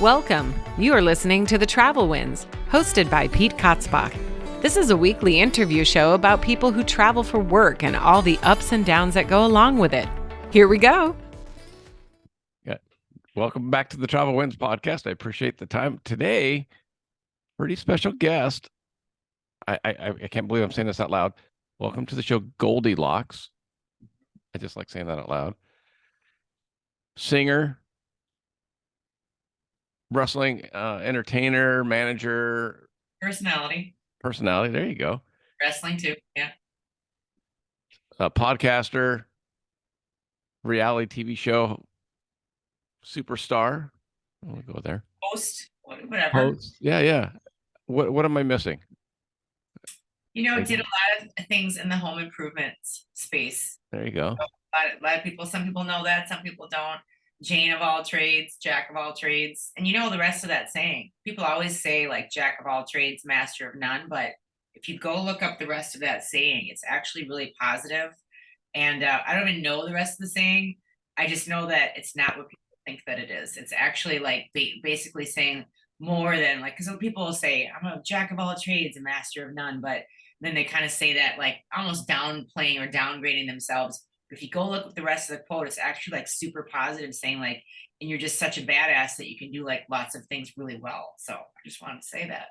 Welcome. You are listening to The Travel Winds, hosted by Pete Kotzbach. This is a weekly interview show about people who travel for work and all the ups and downs that go along with it. Here we go. Yeah. Welcome back to the Travel Winds podcast. I appreciate the time today. Pretty special guest. I can't believe I'm saying this out loud. Welcome to the show, Goldylocks. I just like saying that out loud. Singer, wrestling, entertainer, manager, personality. There you go. Wrestling too. Yeah. Podcaster, reality TV show superstar. I'll go there. Host, whatever. Host. Yeah. What am I missing? Did a lot of things in the home improvement space. There you go. So a lot of people, some people know that, some people don't. Jane of all trades, jack of all trades. And the rest of that saying. People always say like jack of all trades, master of none. But if you go look up the rest of that saying, it's actually really positive. And I don't even know the rest of the saying. I just know that it's not what people think that it is. It's actually like basically saying more than like, because some people will say, I'm a jack of all trades, a master of none. But then they kind of say that like almost downplaying or downgrading themselves. If you go look at the rest of the quote, it's actually like super positive, saying like, and you're just such a badass that you can do like lots of things really well. So I just wanted to say that,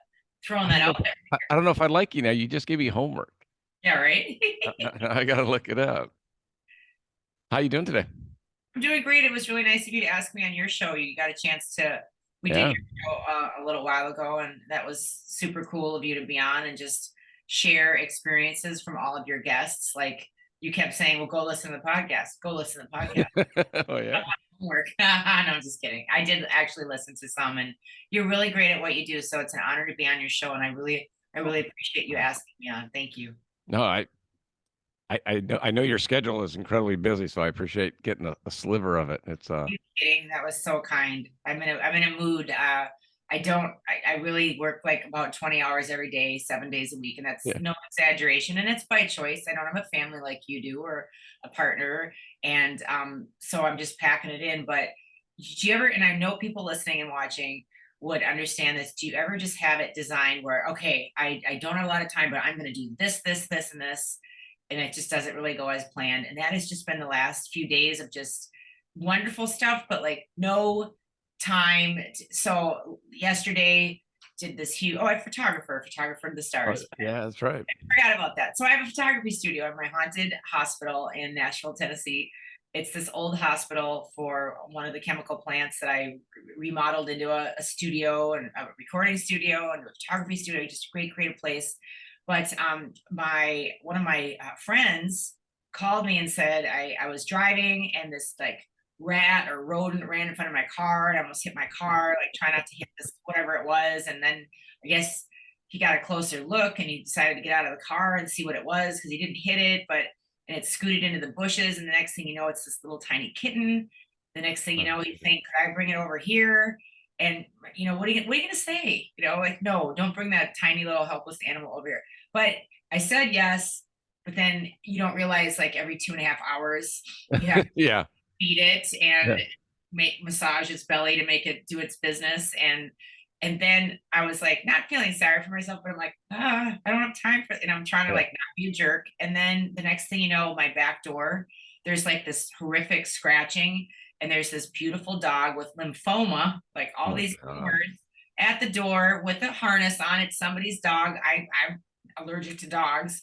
throwing that out there. I don't know if I like you now. You just gave me homework. Yeah, right. I gotta look it up. How you doing today? I'm doing great. It was really nice of you to ask me on your show. You got a chance to. We did your show a little while ago, and that was super cool of you to be on and just share experiences from all of your guests. Like you kept saying, well, go listen to the podcast. Go listen to the podcast. Oh, yeah. Homework. No, I'm just kidding. I did actually listen to some, and you're really great at what you do. So it's an honor to be on your show, and I really appreciate you asking me on. Thank you. No, I know your schedule is incredibly busy, so I appreciate getting a sliver of it. It's kidding. That was so kind. I'm in a mood. I really work like about 20 hours every day, 7 days a week. And that's no exaggeration. And it's by choice. I don't have a family like you do or a partner. And so I'm just packing it in. But do you ever, and I know people listening and watching would understand this. Do you ever just have it designed where, okay, I don't have a lot of time, but I'm going to do this, and this, and it just doesn't really go as planned. And that has just been the last few days of just wonderful stuff, but like no time. So yesterday did this huge, photographer of the stars. Yeah, that's right. I forgot about that. So I have a photography studio at my haunted hospital in Nashville, Tennessee. It's this old hospital for one of the chemical plants that I remodeled into a studio and a recording studio and a photography studio, just a great creative place. But one of my friends called me and said I was driving and this like rat or rodent ran in front of my car and I almost hit my car, like try not to hit this, whatever it was. And then I guess he got a closer look and he decided to get out of the car and see what it was because he didn't hit it, and it scooted into the bushes. And the next thing you know, it's this little tiny kitten. The next thing you know, you think, could I bring it over here? And what are you gonna say? Like, no, don't bring that tiny little helpless animal over here. But I said yes, but then you don't realize like every 2.5 hours you have to feed it and massage its belly to make it do its business. And then I was like not feeling sorry for myself, but I'm like, I don't have time for it. And I'm trying to like not be a jerk. And then the next thing you know, my back door, there's like this horrific scratching. And there's this beautiful dog with lymphoma, like all these tumors at the door with a harness on. It's somebody's dog. I'm allergic to dogs.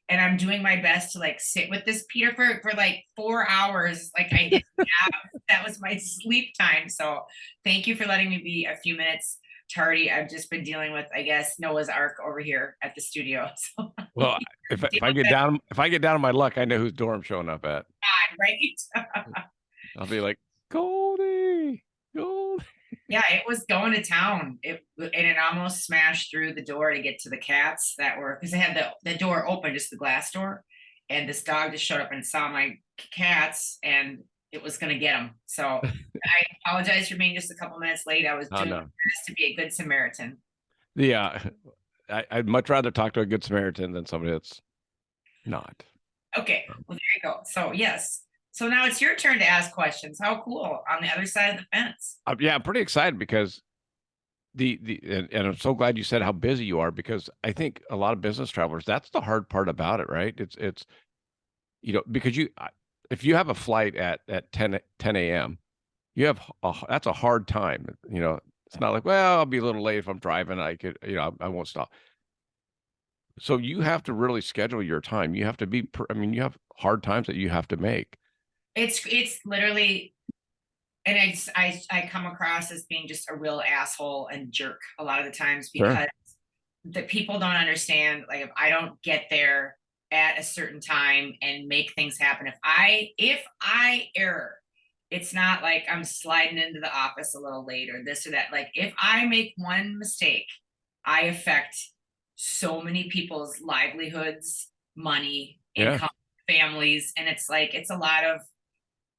And I'm doing my best to like sit with this Peter for like 4 hours. Like I didn't have, that was my sleep time. So thank you for letting me be a few minutes tardy. I've just been dealing with, I guess, Noah's Ark over here at the studio. So well, if I get down on my luck, I know whose door I'm showing up at. God, right? I'll be like, Goldie. Yeah, it was going to town. It almost smashed through the door to get to the cats that were, because they had the door open, just the glass door, and this dog just showed up and saw my cats and it was going to get them. So I apologize for being just a couple minutes late. I was doing my best to be a good Samaritan. Yeah, I'd much rather talk to a good Samaritan than somebody that's not. Okay, well, there you go. So yes. So now it's your turn to ask questions. How cool on the other side of the fence. Yeah, I'm pretty excited because and I'm so glad you said how busy you are, because I think a lot of business travelers, that's the hard part about it, right? It's because if you have a flight at 10 a.m., that's a hard time. It's not like, well, I'll be a little late if I'm driving. I could, I won't stop. So you have to really schedule your time. You have to you have hard times that you have to make. It's literally, and I come across as being just a real asshole and jerk a lot of the times, Sure. because the people don't understand, like, if I don't get there at a certain time and make things happen, if I err, it's not like I'm sliding into the office a little late or this or that. Like, if I make one mistake, I affect so many people's livelihoods, money, Yeah. income, families, and it's like, it's a lot of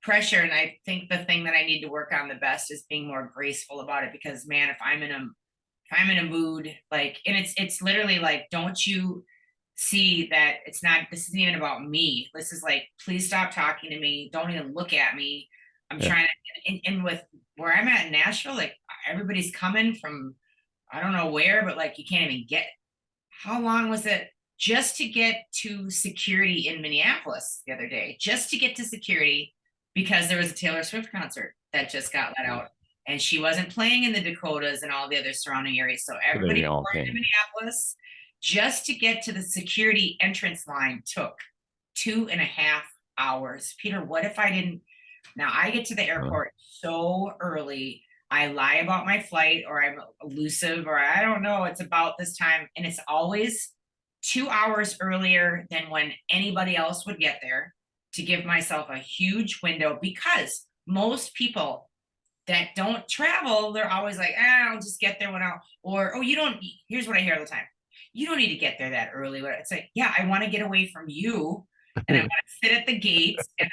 pressure. And I think the thing that I need to work on the best is being more graceful about it, because man, if I'm in a mood, like, and it's literally like, don't you see that this isn't even about me. This is like, please stop talking to me. Don't even look at me. I'm Yeah. trying to, and with where I'm at in Nashville, like, everybody's coming from, I don't know where, but like, you can't even get, how long was it just to get to security in Minneapolis the other day, just to get to security, because there was a Taylor Swift concert that just got let out, and she wasn't playing in the Dakotas and all the other surrounding areas. So everybody all poured into came. Minneapolis just to get to the security entrance line. Took 2.5 hours. Peter, what if I didn't? Now I get to the airport so early. I lie about my flight, or I'm elusive, or I don't know, it's about this time. And it's always 2 hours earlier than when anybody else would get there, to give myself a huge window, because most people that don't travel, they're always like, I'll just get there when or, oh, you don't, here's what I hear all the time. You don't need to get there that early. It's like, yeah, I want to get away from you, and I want to sit at the gates, and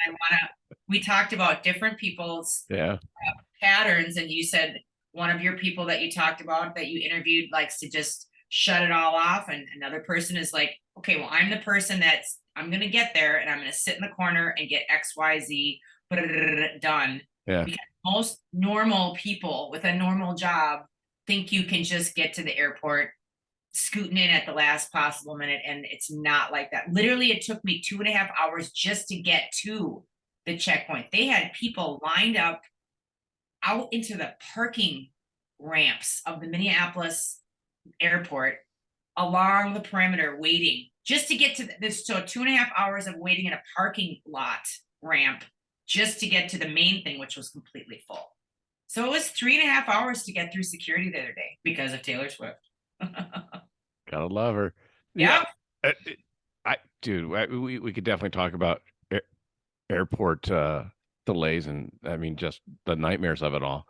we talked about different people's patterns. And you said one of your people that you talked about, that you interviewed, likes to just shut it all off. And another person is like, okay, well, I'm the person I'm going to get there, and I'm going to sit in the corner and get XYZ done. Yeah. Because most normal people with a normal job think you can just get to the airport scooting in at the last possible minute. And it's not like that. Literally, it took me 2.5 hours just to get to the checkpoint. They had people lined up out into the parking ramps of the Minneapolis airport, along the perimeter, waiting just to get to this. So 2.5 hours of waiting in a parking lot ramp just to get to the main thing, which was completely full. So it was 3.5 hours to get through security the other day because of Taylor Swift. Gotta love her. Yeah. We could definitely talk about airport delays, and I mean, just the nightmares of it all.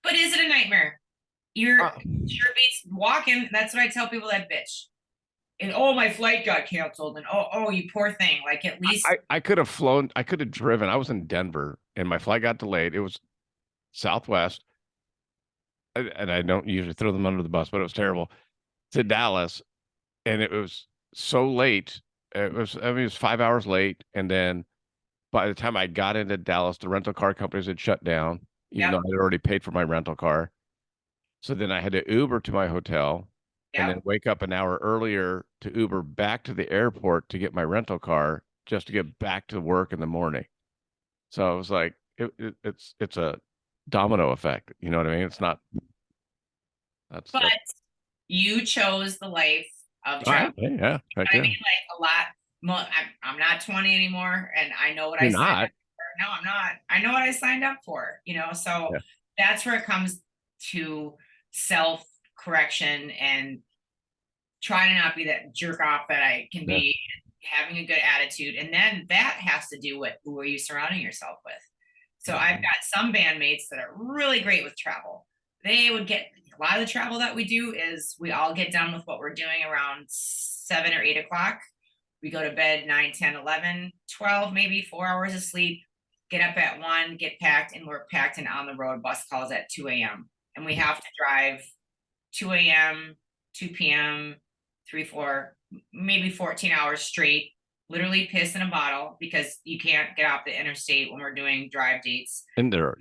But is it a nightmare? Sure beats walking. That's what I tell people that bitch. And oh, my flight got canceled. And oh, you poor thing. Like, at least I could have flown. I could have driven. I was in Denver, and my flight got delayed. It was Southwest, and I don't usually throw them under the bus, but it was terrible, to Dallas, and it was so late. It was 5 hours late, and then by the time I got into Dallas, the rental car companies had shut down, even though I had already paid for my rental car. So then I had to Uber to my hotel, and then wake up an hour earlier to Uber back to the airport to get my rental car, just to get back to work in the morning. So I was like, it's a domino effect. You know what I mean? It's not. But you chose the life of travel. Yeah. I mean, like, a lot. I'm not 20 anymore, and I know what I signed up for. No, I'm not. I know what I signed up for. So that's where it comes to self-correction, and try to not be that jerk off that I can be, having a good attitude. And then that has to do with who are you surrounding yourself with. So I've got some bandmates that are really great with travel. They would get, a lot of the travel that we do is we all get done with what we're doing around 7 or 8 o'clock. We go to bed 9, 10, 11, 12, maybe 4 hours of sleep, get up at 1, get packed, and we're packed and on the road. Bus calls at 2 a.m. And we have to drive 2 a.m., 2 p.m., 3, 4, maybe 14 hours straight, literally piss in a bottle, because you can't get off the interstate when we're doing drive dates. And there,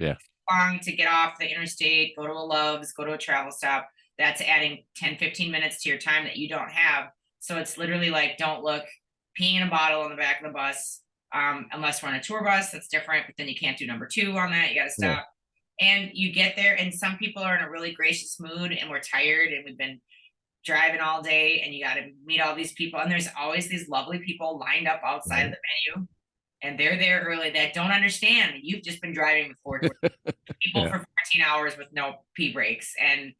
long to get off the interstate, go to a Love's, go to a travel stop. That's adding 10, 15 minutes to your time that you don't have. So it's literally like, don't look, peeing in a bottle on the back of the bus. Unless we're on a tour bus, that's different, but then you can't do number 2 on that. You got to stop. And you get there, and some people are in a really gracious mood, and we're tired, and we've been driving all day, and you got to meet all these people. And there's always these lovely people lined up outside of the venue, and they're there early that don't understand. You've just been driving with 4 people for 14 hours with no pee breaks. And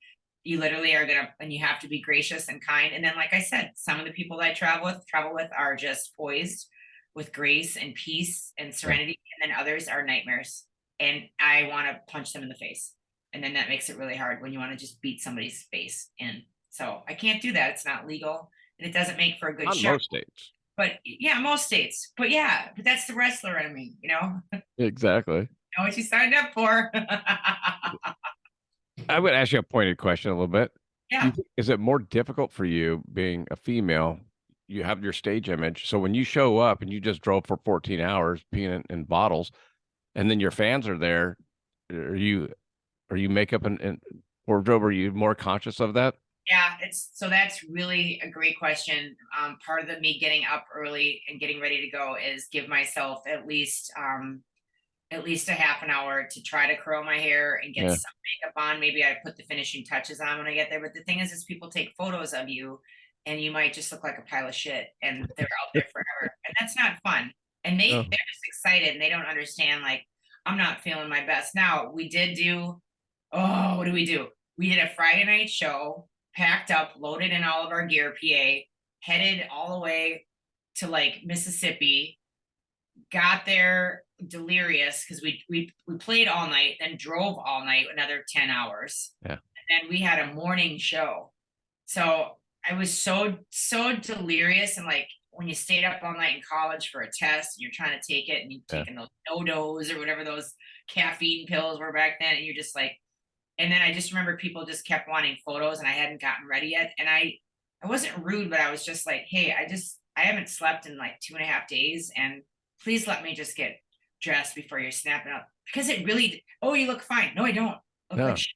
you literally are going to, and you have to be gracious and kind. And then, like I said, some of the people that I travel with are just poised with grace and peace and serenity. And then others are nightmares. And I want to punch them in the face. And then that makes it really hard when you want to just beat somebody's face in. So I can't do that. It's not legal. And it doesn't make for a good show. Most states. But yeah, most states. But yeah, but that's the wrestler in me, you know? Exactly. You know what you signed up for. I would ask you a pointed question a little bit. Yeah. Is it more difficult for you being a female? You have your stage image. So when you show up and you just drove for 14 hours peeing in bottles, and then your fans are there, are you makeup and wardrobe? Are you more conscious of that? Yeah, that's really a great question. Part of me getting up early and getting ready to go is give myself at least a half an hour to try to curl my hair and get some makeup on. Maybe I put the finishing touches on when I get there. But the thing is people take photos of you and you might just look like a pile of shit and they're out there forever. And that's not fun. And they're just excited and they don't understand, like, I'm not feeling my best. Now, we did do, what did we do? We did a Friday night show, packed up, loaded in all of our gear, PA, headed all the way to like Mississippi, got there delirious because we played all night, then drove all night, another 10 hours. Yeah. And then we had a morning show. So I was so delirious. And like when you stayed up all night in college for a test and you're trying to take it and you're taking those no-dos or whatever those caffeine pills were back then, and you're just like, and then I just remember people just kept wanting photos and I hadn't gotten ready yet. And I wasn't rude, but I was just like, hey, I haven't slept in like 2.5 days, and please let me just get dressed before you're snapping up, because it really, you look fine. No, I don't look like shit.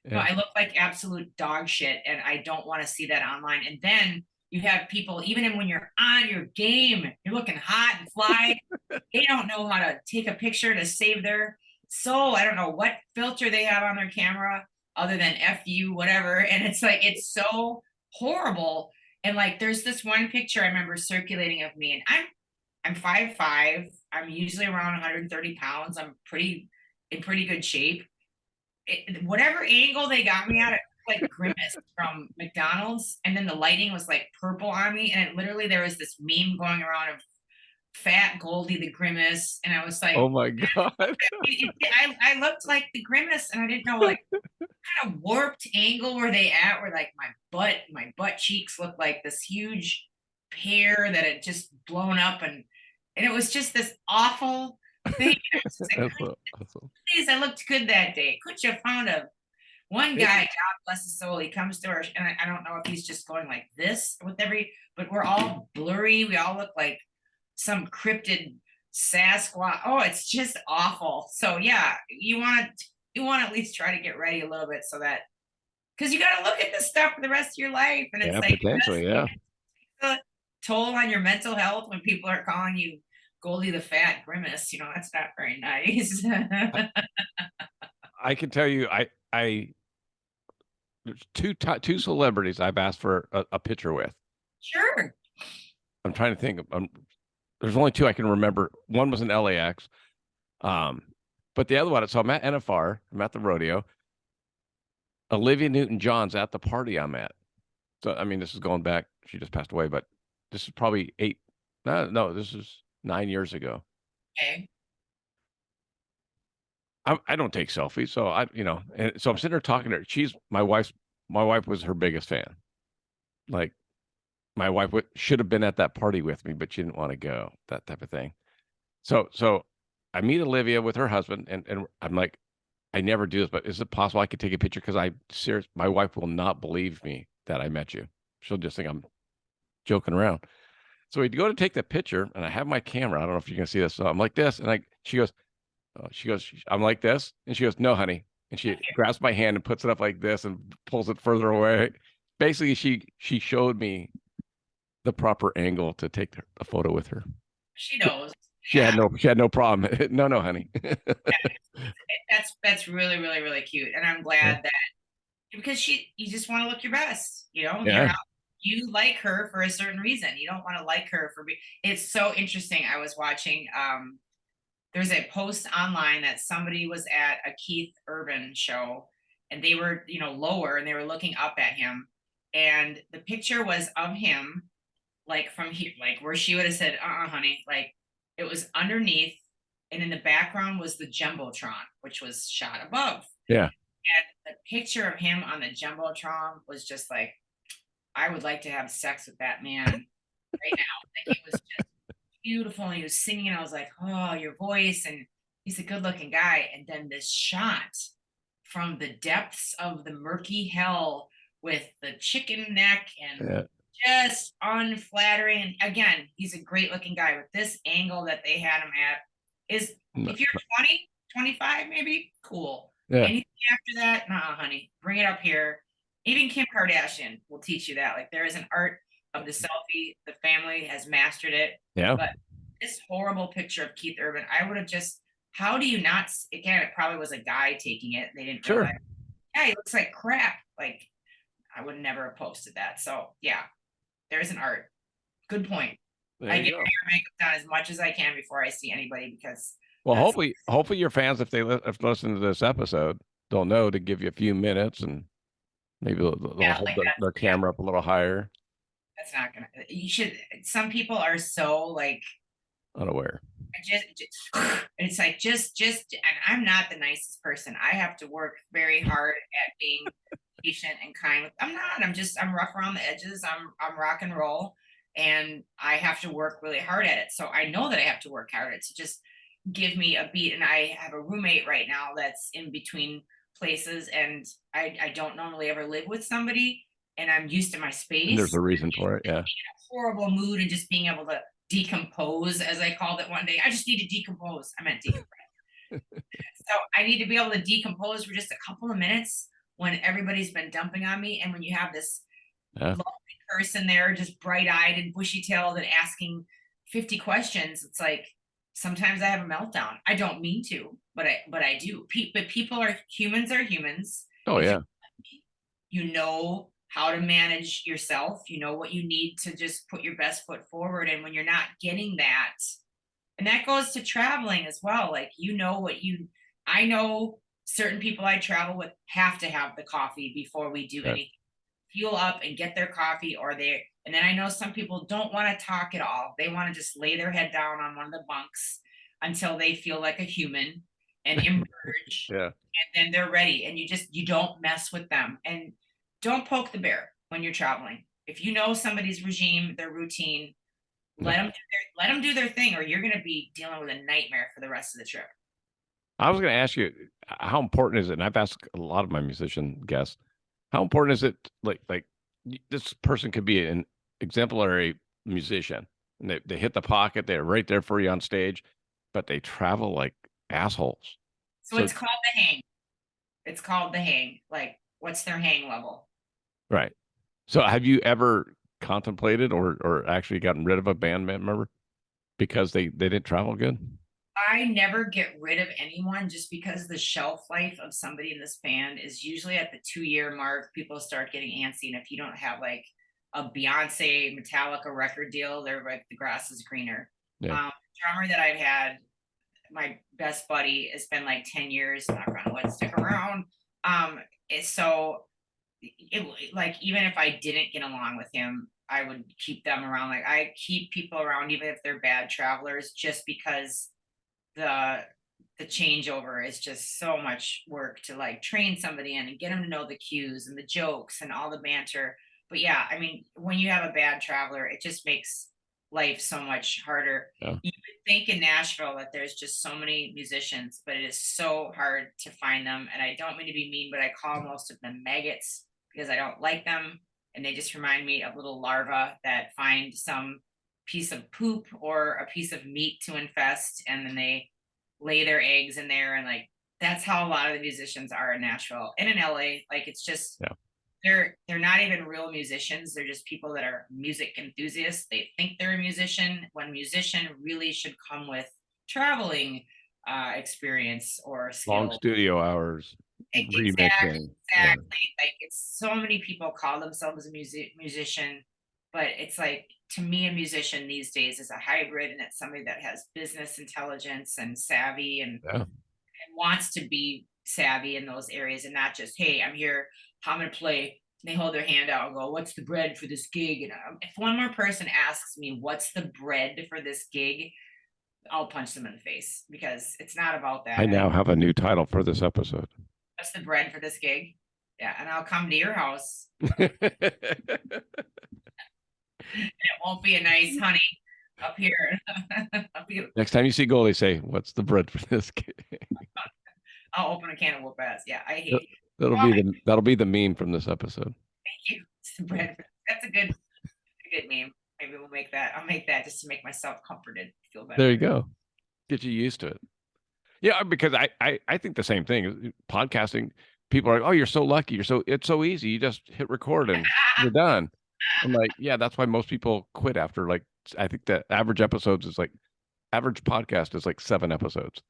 No, I look like absolute dog shit, and I don't want to see that online. And then you have people, even when you're on your game, you're looking hot and fly, they don't know how to take a picture to save their soul. I don't know what filter they have on their camera other than F you, whatever. And it's like, it's so horrible. And like, there's this one picture I remember circulating of me, and I'm 5'5". I'm usually around 130 pounds. I'm in pretty good shape. Whatever angle they got me at, it looked like Grimace from McDonald's. And then the lighting was like purple on me. And literally there was this meme going around of fat Goldie the Grimace. And I was like, oh my God. I looked like the Grimace, and I didn't know like what kind of warped angle were they at, where like my butt cheeks looked like this huge pear that had just blown up, and it was just this awful thing. Like, please, I looked good that day. Could you have found one guy, God bless his soul, he comes to our, and I don't know if he's just going like this with but we're all blurry. We all look like some cryptid Sasquatch. Oh, it's just awful. So yeah, you want to at least try to get ready a little bit, so that, because you got to look at this stuff for the rest of your life, and it's like potentially, the toll on your mental health when people are calling you Goldie the Fat Grimace. You know, that's not very nice. I can tell you, there's two celebrities I've asked for a picture with. Sure. I'm trying to think of. There's only 2 I can remember. One was in LAX, but the other one. So I'm at NFR. I'm at the rodeo. Olivia Newton-John's at the party I'm at. So I mean, this is going back. She just passed away, but this is probably 8. No, this is 9 years ago. Okay. I don't take selfies, so and so I'm sitting there talking to her. She's my wife was her biggest fan. Like, my wife should have been at that party with me, but she didn't want to go, that type of thing. So I meet Olivia with her husband, and I'm like, I never do this, but is it possible I could take a picture? Because my wife will not believe me that I met you. She'll just think I'm joking around. So we go to take the picture, and I have my camera. I don't know if you can see this. So I'm like this, and she goes, She goes, I'm like this. And she goes, no, honey. And she grabs my hand and puts it up like this and pulls it further away. Basically, she showed me the proper angle to take a photo with her. She knows. She had no problem. No, honey. That's really, really, really cute. And I'm glad that, because you just want to look your best, you're out, you like her for a certain reason. You don't want to like her for it's so interesting. I was watching, there's a post online that somebody was at a Keith Urban show, and they were, lower, and they were looking up at him. And the picture was of him, like from here, like where she would have said, honey, like it was underneath. And in the background was the Jumbotron, which was shot above. Yeah. And the picture of him on the Jumbotron was just like, I would like to have sex with that man right now. Like, he was just beautiful. And he was singing, and I was like, oh, your voice. And he's a good looking guy. And then this shot from the depths of the murky hell with the chicken neck and just unflattering. And again, he's a great looking guy. With this angle that they had him at, is if you're 20, 25, maybe, cool. Anything after that, nah, honey, bring it up here. Even Kim Kardashian will teach you that. Like, there is an art of the selfie. The family has mastered it. Yeah. But this horrible picture of Keith Urban, I would have just, how do you not, again, it probably was a guy taking it. They didn't realize. Yeah, he looks like crap. Like, I would never have posted that. So yeah, there's an art. Good point. I get my makeup done as much as I can before I see anybody, because hopefully your fans, if they listen to this episode, they'll know to give you a few minutes, and maybe they'll hold their camera up a little higher. That's not gonna. You should. Some people are so like unaware. It's like just. And I'm not the nicest person. I have to work very hard at being patient and kind. I'm not. I'm rough around the edges. I'm rock and roll, and I have to work really hard at it. So I know that I have to work hard at it to just give me a beat. And I have a roommate right now that's in between places, and I don't normally ever live with somebody, and I'm used to my space. And there's a reason for it. Yeah. In a horrible mood, and just being able to decompose, as I called it one day. I just need to decompose. I meant decompress. So I need to be able to decompose for just a couple of minutes when everybody's been dumping on me. And when you have this lovely person there, just bright-eyed and bushy-tailed and asking 50 questions, it's like, sometimes I have a meltdown. I don't mean to, but I do. But humans are humans. Oh, yeah. You know how to manage yourself. You know what you need to just put your best foot forward. And when you're not getting that, and that goes to traveling as well. Like, I know certain people I travel with have to have the coffee before we do anything. Fuel up and get their coffee, and then I know some people don't want to talk at all. They want to just lay their head down on one of the bunks until they feel like a human and emerge. And then they're ready. And you don't mess with them, and don't poke the bear when you're traveling. If you know somebody's regime, their routine, let them do their thing, or you're going to be dealing with a nightmare for the rest of the trip. I was going to ask you, how important is it? And I've asked a lot of my musician guests, how important is it? Like this person could be an exemplary musician, and they hit the pocket. They're right there for you on stage, but they travel like assholes. So it's called the hang. It's called the hang. Like, what's their hang level? Right. So have you ever contemplated or actually gotten rid of a band member because they didn't travel good? I never get rid of anyone, just because the shelf life of somebody in this band is usually at the 2-year mark. People start getting antsy. And if you don't have like a Beyonce Metallica record deal, they're like, the grass is greener. Drummer that I've had, my best buddy, has been like 10 years. Knock on wood, stick around. Like, even if I didn't get along with him, I would keep them around. Like, I keep people around even if they're bad travelers, just because the changeover is just so much work to like train somebody in and get them to know the cues and the jokes and all the banter. But yeah, I mean, when you have a bad traveler, it just makes life so much harder. You would think in Nashville that there's just so many musicians, but it is so hard to find them. And I don't mean to be mean, but I call most of them maggots because I don't like them. And they just remind me of little larvae that find some piece of poop or a piece of meat to infest, and then they lay their eggs in there, and like that's how a lot of the musicians are in Nashville and in LA. Like it's just they're not even real musicians. They're just people that are music enthusiasts. They think they're a musician when musician really should come with traveling experience or Long skill. studio hours, remixing. Exactly. Like it's so many people call themselves a musician, but it's like to me a musician these days is a hybrid, and it's somebody that has business intelligence and savvy and wants to be savvy in those areas, and not just, hey, I'm here, I'm gonna play. And they hold their hand out and go, what's the bread for this gig? And if one more person asks me what's the bread for this gig, I'll punch them in the face, because it's not about that. I now have a new title for this episode. What's the bread for this gig? Yeah, and I'll come to your house. And it won't be a nice honey up here. Next time you see Goldie, say, what's the bread for this gig? I'll open a can of whoop ass. Yeah, I hate. That'll be the meme from this episode. Thank you. It's the bread. That's a good meme. Maybe we'll make that. I'll make that just to make myself comforted, feel better. There you go. Get you used to it. Yeah, because I think the same thing. Podcasting, people are like, oh, you're so lucky. It's so easy. You just hit record and you're done. I'm like, yeah, that's why most people quit after, like, I think the average podcast is like 7 episodes.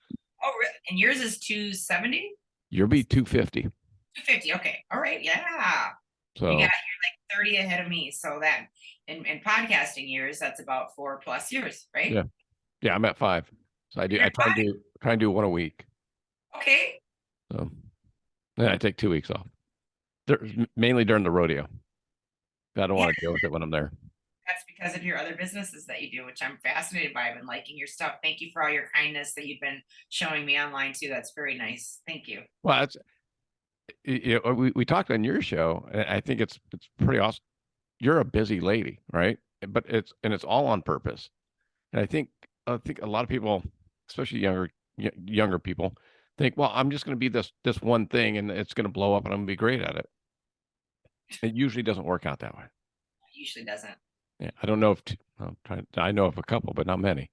Oh, really? And yours is 270? You'll be 250. 250. Okay. All right. Yeah. So you're like 30 ahead of me. So that in podcasting years, that's about 4+ years, right? Yeah. Yeah, I'm at 5. So I try and do 1 a week. Okay. So then I take 2 weeks off. Mainly during the rodeo. I don't want to deal with it when I'm there. That's because of your other businesses that you do, which I'm fascinated by. I've been liking your stuff. Thank you for all your kindness that you've been showing me online too. That's very nice. Thank you. Well, it's, we talked on your show, and I think it's pretty awesome. You're a busy lady, right? But it's all on purpose. And I think a lot of people, especially younger people, think, well, I'm just going to be this one thing, and it's going to blow up, and I'm going to be great at it. It usually doesn't work out that way. It usually doesn't. Yeah, I don't know if I know of a couple, but not many.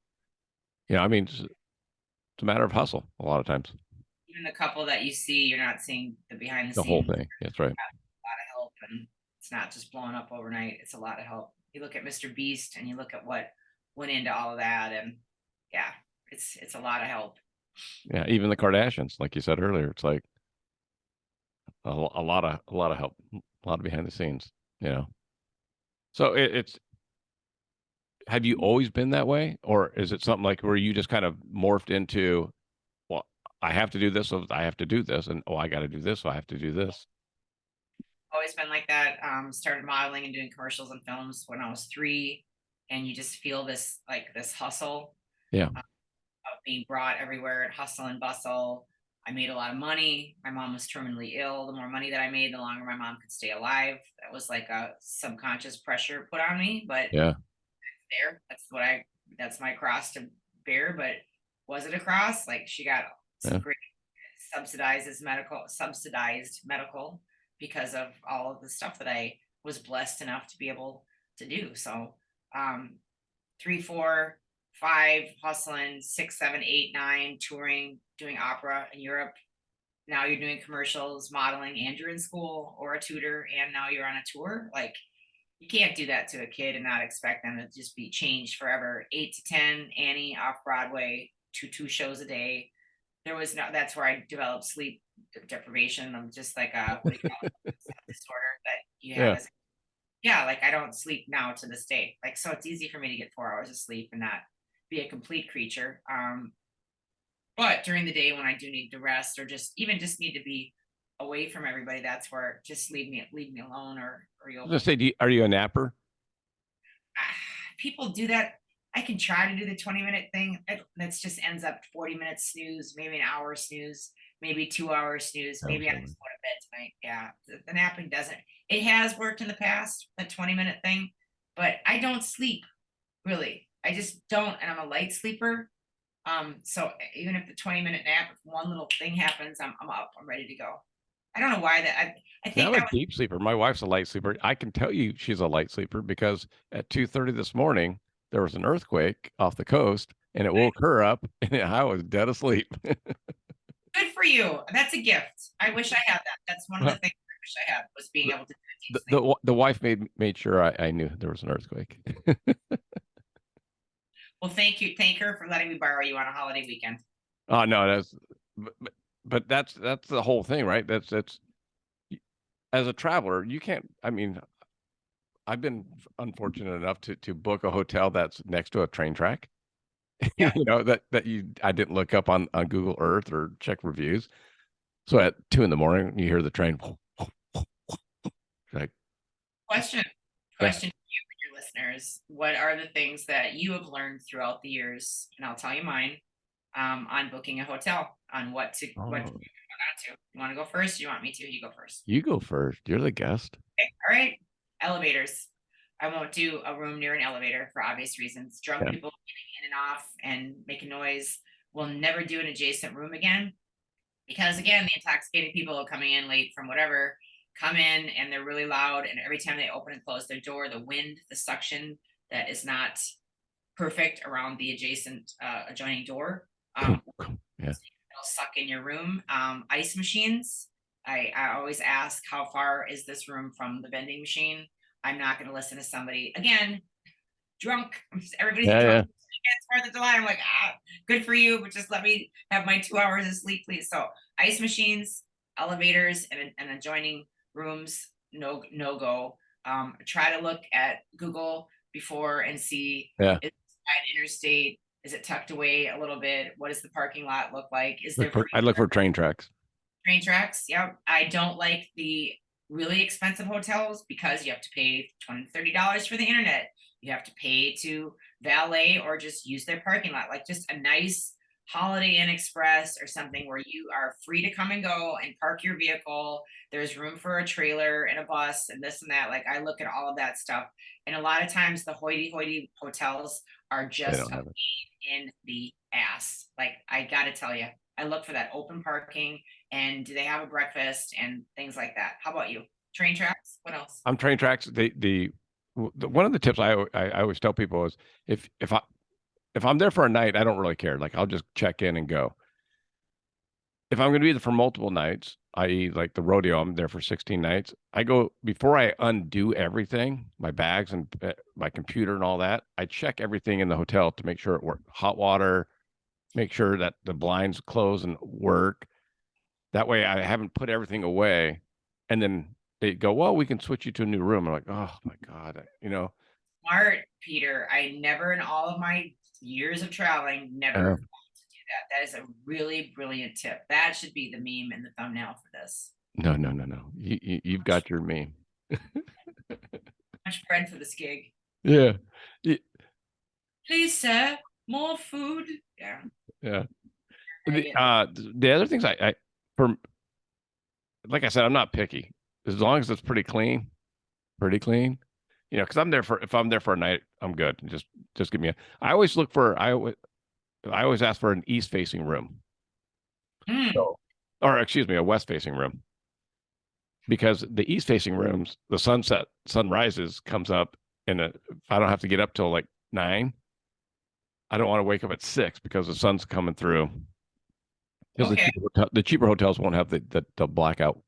I mean, it's a matter of hustle a lot of times. Even the couple that you see, you're not seeing the behind the scenes. The whole thing. That's right. A lot of help, and it's not just blowing up overnight. It's a lot of help. You look at Mr. Beast, and you look at what went into all of that, and yeah, it's a lot of help. Yeah, even the Kardashians, like you said earlier, it's like a lot of help, a lot of behind the scenes. So it's. Have you always been that way, or is it something like where you just kind of morphed into, well, I have to do this, so I have to do this, and I got to do this, so I have to do this? Always been like that. Started modeling and doing commercials and films when I was 3, and you just feel this hustle. Yeah. Of being brought everywhere and hustle and bustle. I made a lot of money. My mom was terminally ill. The more money that I made, the longer my mom could stay alive. That was like a subconscious pressure put on me, but yeah. That's my cross to bear. But was it a cross? Like, she got some great subsidized medical because of all of the stuff that I was blessed enough to be able to do. So 3, 4, 5 hustling, 6, 7, 8, 9 touring, doing opera in Europe. Now you're doing commercials, modeling, and you're in school or a tutor, and now you're on a tour. Like, you can't do that to a kid and not expect them to just be changed forever. 8 to 10, Annie off Broadway, 2 shows a day. That's where I developed sleep deprivation. I'm just like a disorder that you have. Yeah, like I don't sleep now to this day. Like, so it's easy for me to get 4 hours of sleep and not be a complete creature. But during the day when I do need to rest or just need to be away from everybody, that's where just leave me alone or you'll. I was gonna say, are you a napper? People do that. I can try to do the 20-minute thing. That just ends up 40 minutes snooze, maybe an hour snooze, maybe 2 hours snooze. Maybe I just go to bed tonight. Yeah, the napping doesn't. It has worked in the past, the 20-minute thing, but I don't sleep really. I just don't, and I'm a light sleeper. So even if the 20-minute nap, if one little thing happens, I'm up. I'm ready to go. I don't know why that. I think I'm a deep sleeper. My wife's a light sleeper. I can tell you she's a light sleeper because at 2:30 this morning there was an earthquake off the coast, and it woke her up, and I was dead asleep. Good for you. That's a gift. I wish I had that. That's one of the things I wish I had, was being able to do a deep sleep. The wife made sure I knew there was an earthquake. Well, thank you. Thank her for letting me borrow you on a holiday weekend. Oh no, but that's the whole thing, right? That's as a traveler, you can't. I mean, I've been unfortunate enough to book a hotel that's next to a train track. Yeah. You know that I didn't look up on Google Earth or check reviews. So at 2 a.m, you hear the train. Like, Question yeah. to you and your listeners. What are the things that you have learned throughout the years? And I'll tell you mine, on booking a hotel, on what to Oh. not to. You want to go first? You want me to? You go first. You go first. You're the guest. Okay. All right. Elevators. I won't do a room near an elevator for obvious reasons. Drunk Yeah. people getting in and off and making noise. We'll never do an adjacent room again, because again, the intoxicated people are coming in late from whatever, come in and they're really loud, and every time they open and close their door, the wind, the suction that is not perfect around the adjacent adjoining door, Yeah. it'll suck in your room. Ice machines. I always ask, how far is this room from the vending machine? I'm not going to listen to somebody, again, drunk. Everybody's drunk. It's 4th of July. I'm like, good for you, but just let me have my 2 hours of sleep, please. So ice machines, elevators, and adjoining rooms, no go. Try to look at Google before and see, Yeah. is it an interstate? Is it tucked away a little bit? What does the parking lot look like? I look for train tracks. Train tracks. Yeah. I don't like the really expensive hotels, because you have to pay $20, $30 for the internet. You have to pay to valet or just use their parking lot. Like, just a nice Holiday Inn Express or something where you are free to come and go and park your vehicle. There's room for a trailer and a bus and this and that. Like, I look at all of that stuff. And a lot of times the hoity-toity hotels are just a pain in the ass. Like, I got to tell you, I look for that open parking, and do they have a breakfast and things like that. How about you? Train tracks? What else? I'm train tracks. One of the tips I always tell people is, if I'm there for a night, I don't really care. Like, I'll just check in and go. If I'm going to be there for multiple nights, i.e. like the rodeo, I'm there for 16 nights. I go, before I undo everything, my bags and my computer and all that, I check everything in the hotel to make sure it works. Hot water, make sure that the blinds close and work. That way I haven't put everything away. And then they go, well, we can switch you to a new room. I'm like, oh my God, Smart, Peter. I never, in all of my years of traveling, never to do that. That is a really brilliant tip. That should be the meme and the thumbnail for this. No. You've got your meme. Much bread for this gig. Yeah. Please, sir, more food. Yeah. The other things for, like I said, I'm not picky, as long as it's pretty clean, because if I'm there for a night, I'm good. Just give me I always ask for an east facing room. Or excuse me, a west facing room, because the east facing rooms, the sunrises comes up, and if I don't have to get up till like 9, I don't want to wake up at 6 because the sun's coming through. Because the cheaper hotels won't have the blackout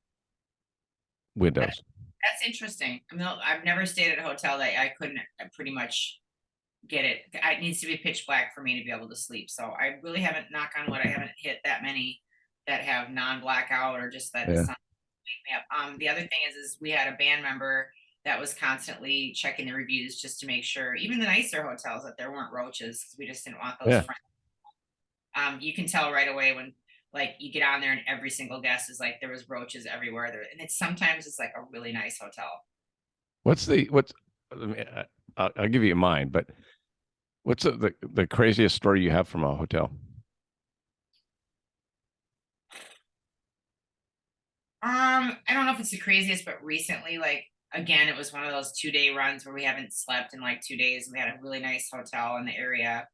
windows. That's interesting. I mean, I've never stayed at a hotel that I couldn't pretty much get it. It needs to be pitch black for me to be able to sleep. So I really haven't, knock on wood, I haven't hit that many that have non-blackout, or just that the sun wake me up. The other thing is we had a band member that was constantly checking the reviews just to make sure, even the nicer hotels, that there weren't roaches, because we just didn't want those friends. You can tell right away when, like, you get on there and every single guest is like, there was roaches everywhere there, and sometimes it's like a really nice hotel. I'll give you mine, but what's the craziest story you have from a hotel? I don't know if it's the craziest, but recently, like, again, it was one of those 2-day runs where we haven't slept in like 2 days. We had a really nice hotel in the area.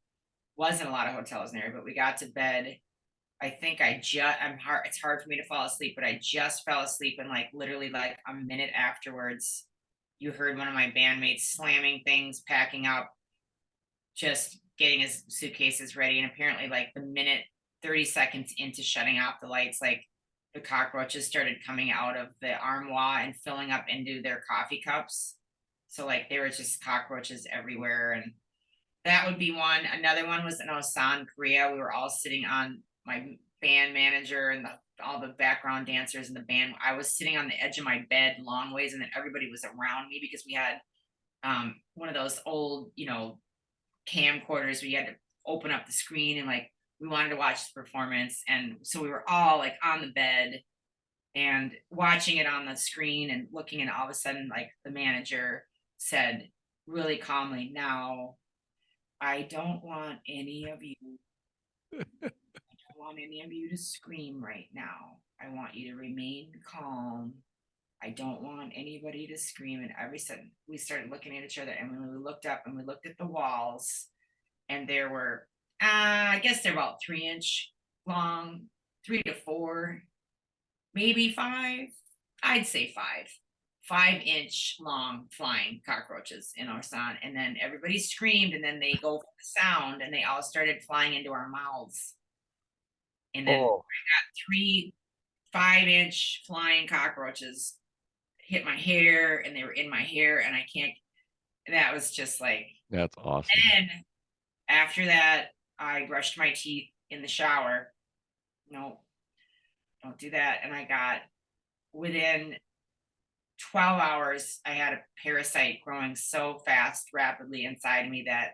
Wasn't a lot of hotels in there, but we got to bed. I think it's hard for me to fall asleep, but I just fell asleep, and like literally like a minute afterwards, you heard one of my bandmates slamming things, packing up, just getting his suitcases ready, and apparently like the minute 30 seconds into shutting off the lights, like the cockroaches started coming out of the armoire and filling up into their coffee cups. So like there were just cockroaches everywhere. And that would be one. Another one was in Osan, Korea. We were all sitting on, my band manager and all the background dancers in the band. I was sitting on the edge of my bed long ways, and then everybody was around me because we had one of those old, camcorders where you had to open up the screen, and like we wanted to watch the performance. And so we were all like on the bed and watching it on the screen and looking, and all of a sudden like the manager said really calmly, "Now I don't want any of you to scream right now. I want you to remain calm. I don't want anybody to scream." And every sudden we started looking at each other, and when we looked up and we looked at the walls, and there were I guess they're about 3-inch long, 3 to 4, maybe 5. I'd say 5-inch long flying cockroaches in our son. And then everybody screamed, and then they go for the sound, and they all started flying into our mouths. And then I got 3 5-inch flying cockroaches hit my hair, and they were in my hair, and that was just like, that's awesome. And after that, I brushed my teeth in the shower. No, don't do that. And I got, within 12 hours, I had a parasite growing so fast, rapidly inside of me that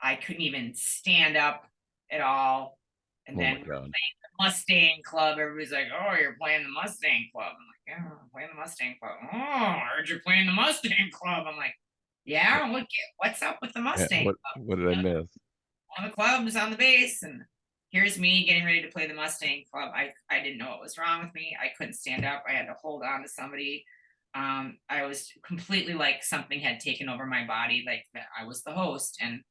I couldn't even stand up at all. And then we were playing the Mustang Club. Everybody's like, "Oh, you're playing the Mustang Club." I'm like, "Yeah, I'm playing the Mustang Club." "Oh, I heard you're playing the Mustang Club." I'm like, "Yeah, what's up with the Mustang Club?" What did I miss? One of the clubs on the base, and here's me getting ready to play the Mustang Club. I didn't know what was wrong with me. I couldn't stand up. I had to hold on to somebody. I was completely like something had taken over my body, like that I was the host, and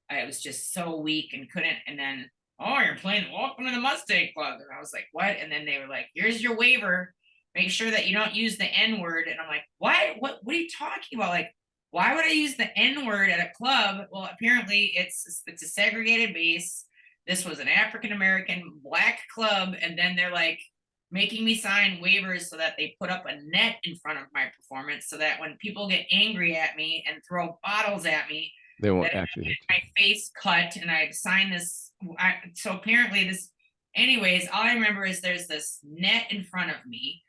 I was just so weak and couldn't. And then, "Oh, you're playing Welcome to the Mustang Club." And I was like, "What?" And then they were like, "Here's your waiver. Make sure that you don't use the N-word." And I'm like, What are you talking about? Like, why would I use the N-word at a club? Well, apparently it's a segregated base. This was an African-American Black club. And then they're like making me sign waivers so that they put up a net in front of my performance, so that when people get angry at me and throw bottles at me, they won't actually hit my face cut. And I signed this. So apparently anyways, all I remember is there's this net in front of me.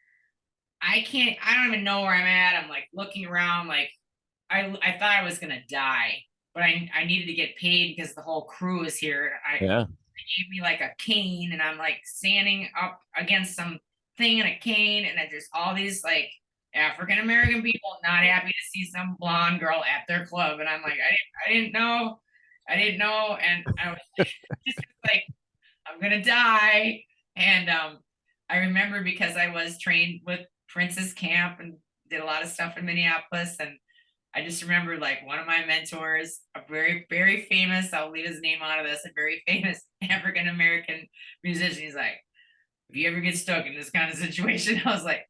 I don't even know where I'm at. I'm like looking around, like I thought I was gonna die, but I needed to get paid because the whole crew is here. They gave me like a cane, and I'm like standing up against some thing in a cane, and there's all these like African American people not happy to see some blonde girl at their club. And I'm like, I didn't know, and I was just like, I'm gonna die. And I remember, because I was trained with Princess Camp and did a lot of stuff in Minneapolis, and I just remember like one of my mentors, a very, very famous, I'll leave his name out of this, a very famous African-American musician. He's like, "If you ever get stuck in this kind of situation," I was like,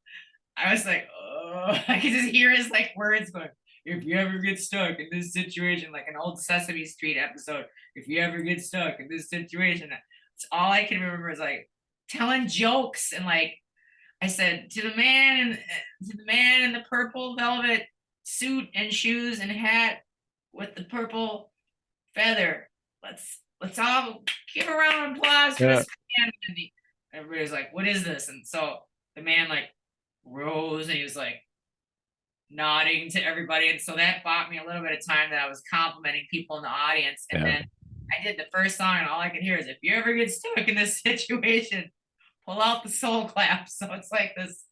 "Oh," I could just hear his like words going, "If you ever get stuck in this situation," like an old Sesame Street episode. "If you ever get stuck in this situation." It's all I can remember is like telling jokes. And like I said to the man in the purple velvet suit and shoes and hat with the purple feather, let's all give a round of applause for this man. And everybody was like, "What is this?" And so the man like rose, and he was like nodding to everybody. And so that bought me a little bit of time, that I was complimenting people in the audience. And then I did the first song, and all I could hear is, "If you ever get stuck in this situation, pull out the soul clap." So it's like this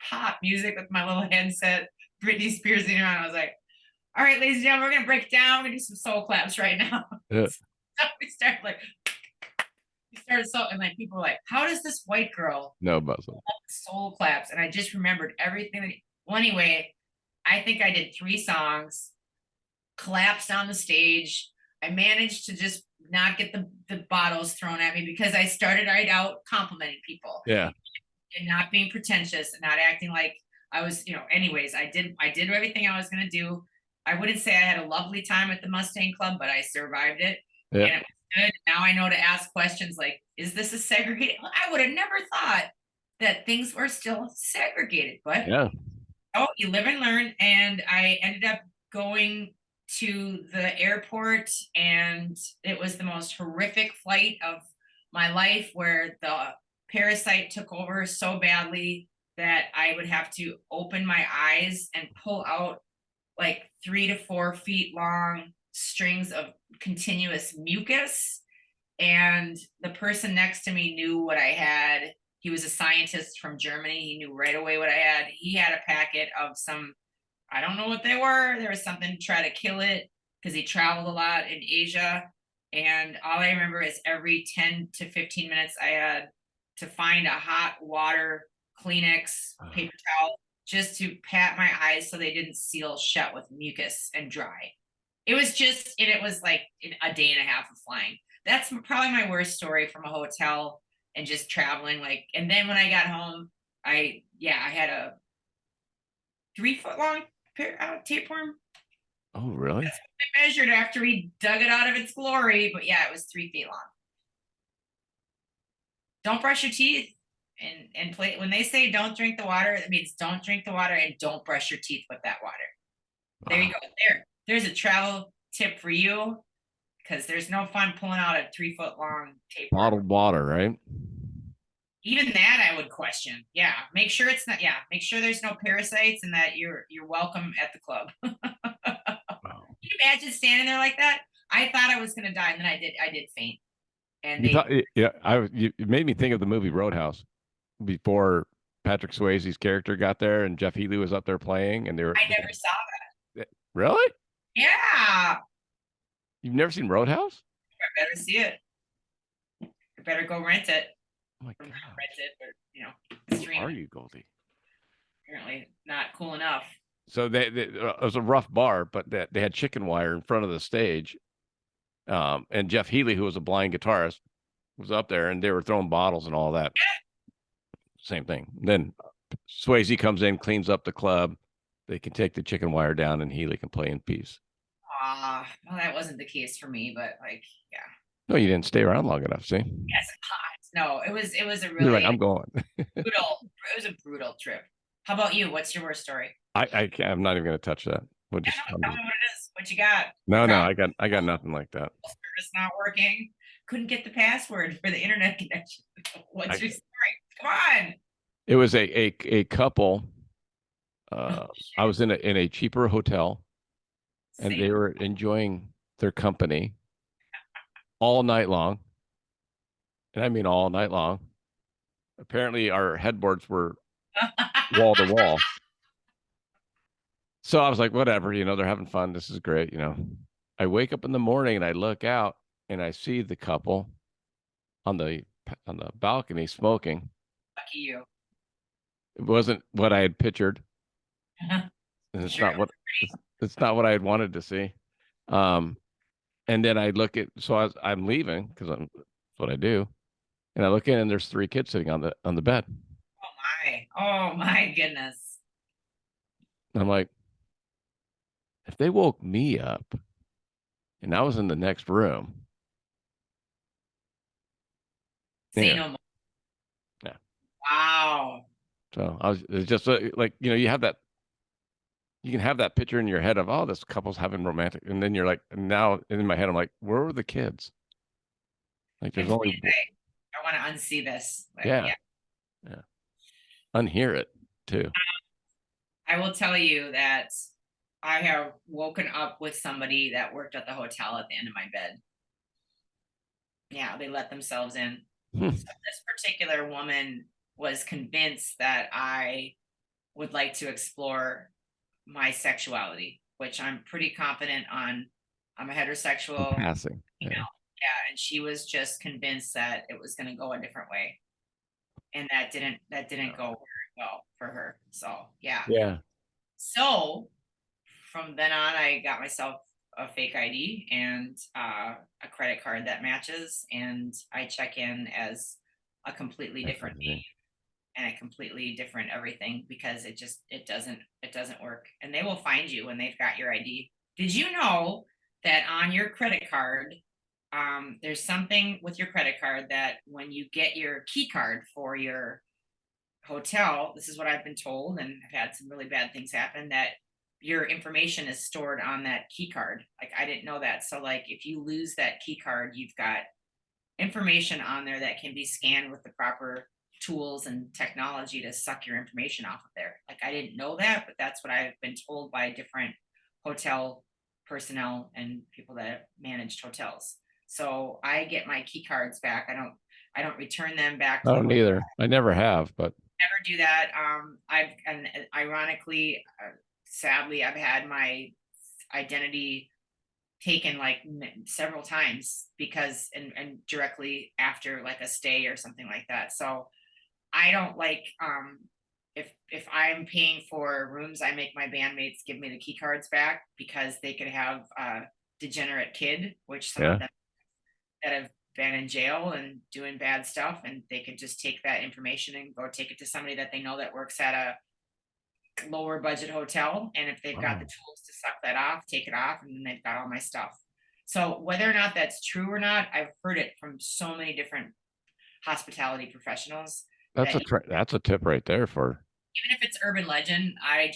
pop music with my little headset, Britney Spears in around. I was like, "All right, ladies and gentlemen, we're gonna break it down. We're gonna do some soul claps right now." So we started and like people were like, "How does this white girl know about soul claps?" And I just remembered everything. Well, anyway, I think I did 3 songs, collapsed on the stage. I managed to just not get the bottles thrown at me, because I started right out complimenting people. Yeah. And not being pretentious and not acting like I was, anyways, I did everything I was going to do. I wouldn't say I had a lovely time at the Mustang Club, but I survived it. Yeah. And it was good. Now I know to ask questions like, is this a segregated? I would have never thought that things were still segregated, but Yeah. oh, you live and learn. And I ended up going to the airport, and it was the most horrific flight of my life, where the parasite took over so badly that I would have to open my eyes and pull out like 3 to 4 feet long strings of continuous mucus. And the person next to me knew what I had. He was a scientist from Germany. He knew right away what I had. He had a packet of some, I don't know what they were. There was something to try to kill it because he traveled a lot in Asia. And all I remember is every 10 to 15 minutes, I had to find a hot water, Kleenex, paper towel, just to pat my eyes so they didn't seal shut with mucus and dry. It was just, and it was like a day and a half of flying. That's probably my worst story from a hotel and just traveling. Like, and then when I got home, I had a 3 foot long tapeworm. Oh, really? That's what I measured after we dug it out of its glory. But yeah, it was 3 feet long. Don't brush your teeth and play. When they say don't drink the water, it means don't drink the water and don't brush your teeth with that water. There you go. There's a travel tip for you, because there's no fun pulling out a 3 foot long tapeworm. Bottled water, right? Even that I would question. Yeah, make sure it's not. Yeah, make sure there's no parasites and that you're welcome at the club. Wow. Can you imagine standing there like that? I thought I was gonna die, and then I did faint. And It made me think of the movie Roadhouse before Patrick Swayze's character got there and Jeff Healey was up there playing, and I never saw that. Really? Yeah. You've never seen Roadhouse? I better see it. I better go rent it. Oh my Rent God. it, but Who are you, Goldie? Apparently not cool enough. So it was a rough bar, but they had chicken wire in front of the stage. And Jeff Healey, who was a blind guitarist, was up there, and they were throwing bottles and all that. Same thing. Then Swayze comes in, cleans up the club. They can take the chicken wire down, and Healey can play in peace. Well, that wasn't the case for me, but like, yeah. No, you didn't stay around long enough. See? Yes, no, it was a You're really like, I'm going. brutal. It was a brutal trip. How about you? What's your worst story? I'm not even going to touch that. We'll just, Tell me what it is. What you got? No, I got nothing like that. Service not working. Couldn't get the password for the internet connection. What's your story? Come on. It was a couple. I was in a cheaper hotel, and they were enjoying their company all night long. And I mean all night long. Apparently our headboards were wall to wall. So I was like, whatever, they're having fun. This is great. I wake up in the morning and I look out and I see the couple on the balcony smoking. Lucky you. It wasn't what I had pictured. And it's not what I had wanted to see. And then I look at, so I'm leaving because that's what I do. And I look in and there's 3 kids sitting on the bed. Oh my goodness. And I'm like, if they woke me up and I was in the next room. Say no more. Yeah. Wow. So it's just like, you can have that picture in your head of, oh, this couple's having romantic. And then you're like, now in my head, I'm like, where were the kids? Like there's only. I want to unsee this. Yeah. Unhear it too. I will tell you that I have woken up with somebody that worked at the hotel at the end of my bed. Yeah, they let themselves in. So this particular woman was convinced that I would like to explore my sexuality, which I'm pretty confident on. I'm a heterosexual. Passing. Yeah, and she was just convinced that it was going to go a different way, and that didn't go very well for her. So yeah. So from then on, I got myself a fake ID and a credit card that matches, and I check in as a completely different name and a completely different everything, because it doesn't work. And they will find you when they've got your ID. Did you know that on your credit card there's something with your credit card that when you get your key card for your hotel, this is what I've been told, and I've had some really bad things happen, that your information is stored on that key card. Like, I didn't know that. So like, if you lose that key card, you've got information on there that can be scanned with the proper tools and technology to suck your information off of there. Like, I didn't know that, but that's what I've been told by different hotel personnel and people that managed hotels. So I get my key cards back. I don't return them back to I the don't hotel. either. I never have, but Never do that. And ironically, sadly, I've had my identity taken like several times because and directly after like a stay or something like that. So I don't like, if I'm paying for rooms, I make my bandmates give me the key cards back because they could have a degenerate kid, which some yeah. of them that have been in jail and doing bad stuff, and they could just take that information and go take it to somebody that they know that works at a lower budget hotel, and if they've got Wow. the tools to suck that off, take it off, and then they've got all my stuff. So whether or not that's true or not, I've heard it from so many different hospitality professionals That's that that's a tip right there for. even if it's urban legend, I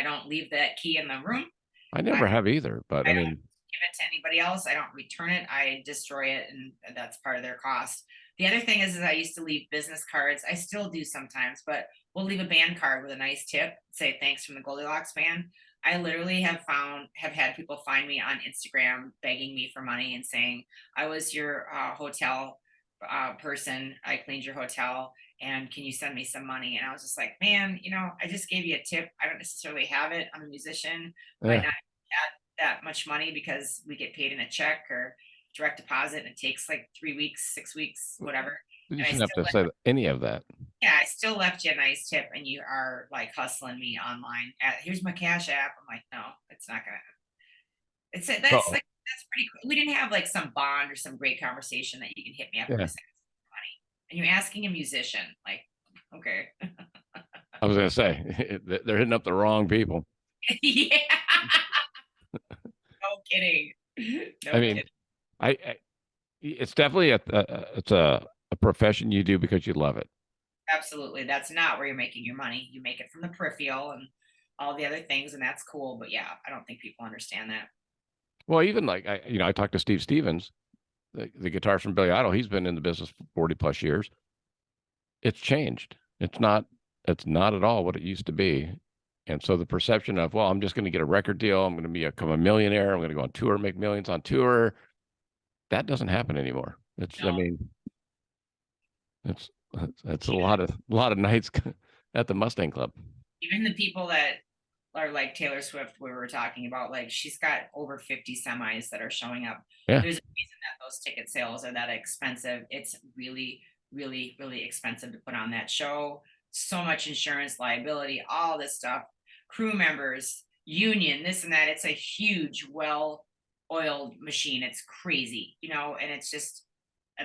don't leave that key in the room. I I, never have either, but I I don't mean, give it to anybody else. I don't return it. I destroy it, and that's part of their cost. The other thing is I used to leave business cards. I still do sometimes, but we'll leave a band card with a nice tip, say thanks from the Goldylocks Band. I literally have had people find me on Instagram begging me for money and saying, I was your hotel person. I cleaned your hotel, and can you send me some money? And I was just like, man, I just gave you a tip. I don't necessarily have it. I'm a musician, might yeah. not have that much money because we get paid in a check or direct deposit, and it takes like 3 weeks, 6 weeks, whatever. You And I shouldn't have still to say any of that. yeah, I still left you a nice tip, and you are like hustling me online. Here's my Cash App. I'm like, no, it's not gonna. It's that's So like that's pretty cool. We didn't have like some bond or some great conversation that you can hit me up and yeah, just ask for money. And you're asking a musician, like, okay, I was gonna say they're hitting up the wrong people. yeah, no kidding, I no mean, kidding. I it's definitely it's a profession you do because you love it. Absolutely, that's not where you're making your money. You make it from the peripheral and all the other things, and that's cool. But yeah, I don't think people understand that. Well, even like I talked to Steve Stevens, the guitarist from Billy Idol. He's been in the business for 40 plus years. It's changed. It's not at all what it used to be. And so the perception of, well, I'm just going to get a record deal, I'm going to become a millionaire, I'm going to go on tour, make millions on tour, that doesn't happen anymore. I No, mean, it's a lot of nights at the Mustang Club. even the people that are like Taylor Swift, we were talking about, like she's got over 50 semis that are showing up. Yeah. There's a reason that those ticket sales are that expensive. It's really, really, really expensive to put on that show. So much insurance, liability, all this stuff, crew members, union, this and that. It's a huge, well-oiled machine. It's crazy, and it's just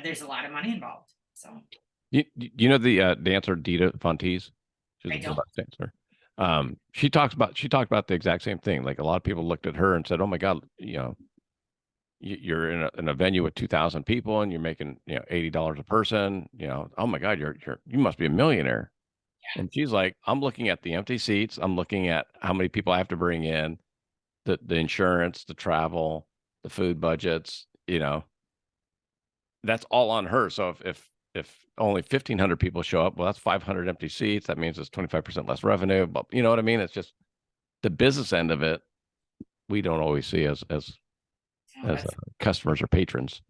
there's a lot of money involved. So You know the dancer Dita Fontees? She's I a don't. burlesque dancer. She talked about the exact same thing. Like a lot of people looked at her and said, "Oh my God, you're in a venue with 2,000 people and you're making $80 a person. Oh my God, you must be a millionaire." Yeah. And she's like, "I'm looking at the empty seats. I'm looking at how many people I have to bring in, the insurance, the travel, the food budgets. That's all on her. So if only 1,500 people show up, well, that's 500 empty seats. That means it's 25% less revenue. But you know what I mean? It's just the business end of it. We don't always see as No, customers or patrons.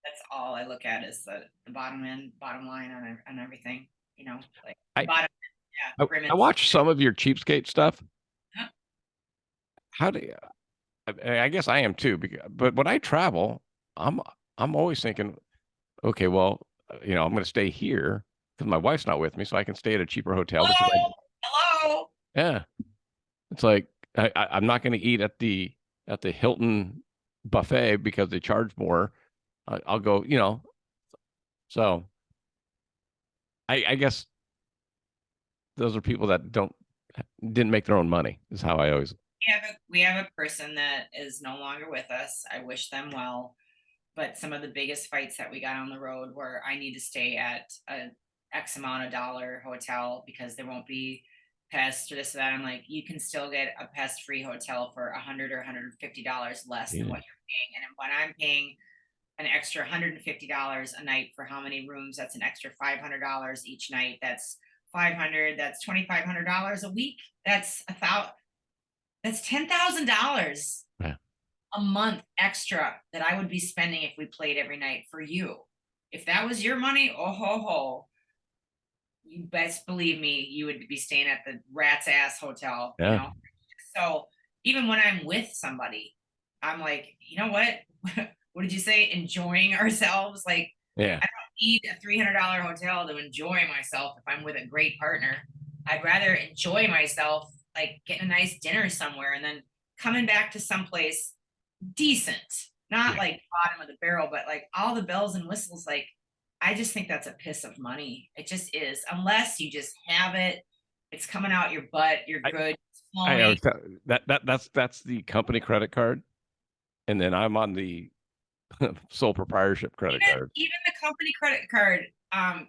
that's all I look at is the bottom line on everything. Like I bottom, yeah, I watch some of your cheapskate stuff. Huh? How do you? I guess I am too. But when I travel, I'm always thinking, okay, well, I'm going to stay here because my wife's not with me, so I can stay at a cheaper hotel because Hello. yeah, it's like I'm not going to eat at the Hilton buffet because they charge more. I'll go, So I guess those are people that didn't make their own money. Is how I always. We have a person that is no longer with us. I wish them well, but some of the biggest fights that we got on the road where I need to stay at a X amount of dollar hotel because there won't be pests or this or that. I'm like, you can still get a pest-free hotel for $100 or $150 less than what you're paying. And when I'm paying an extra $150 a night for how many rooms, that's an extra $500 each night. That's 500, that's $2,500 a week. That's that's $10,000 a month extra that I would be spending if we played every night for you. If that was your money, oh ho ho, you best believe me, you would be staying at the rat's ass hotel, you know? So even when I'm with somebody, I'm like, you know what? What did you say? Enjoying ourselves? Like, I don't need a $300 hotel to enjoy myself if I'm with a great partner. I'd rather enjoy myself, like getting a nice dinner somewhere and then coming back to someplace decent, not like bottom of the barrel, but like all the bells and whistles. Like, I just think that's a piss of money. It just is. Unless you just have it, it's coming out your butt, you're good. I that's the company credit card, and then I'm on the sole proprietorship credit card. Even the company credit card,